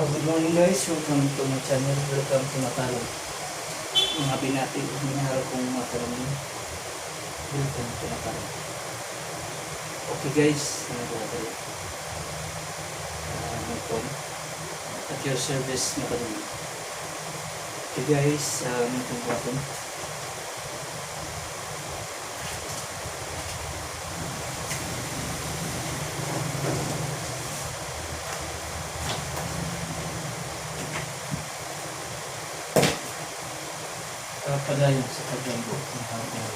Good morning guys, welcome to my channel, welcome to Matalong. Mga binati, minahal kong Matalong. Welcome to Matalong. Okay guys, at your service Matalong. Okay guys, welcome to Matalong. Padayon sa paglambo ng hanggang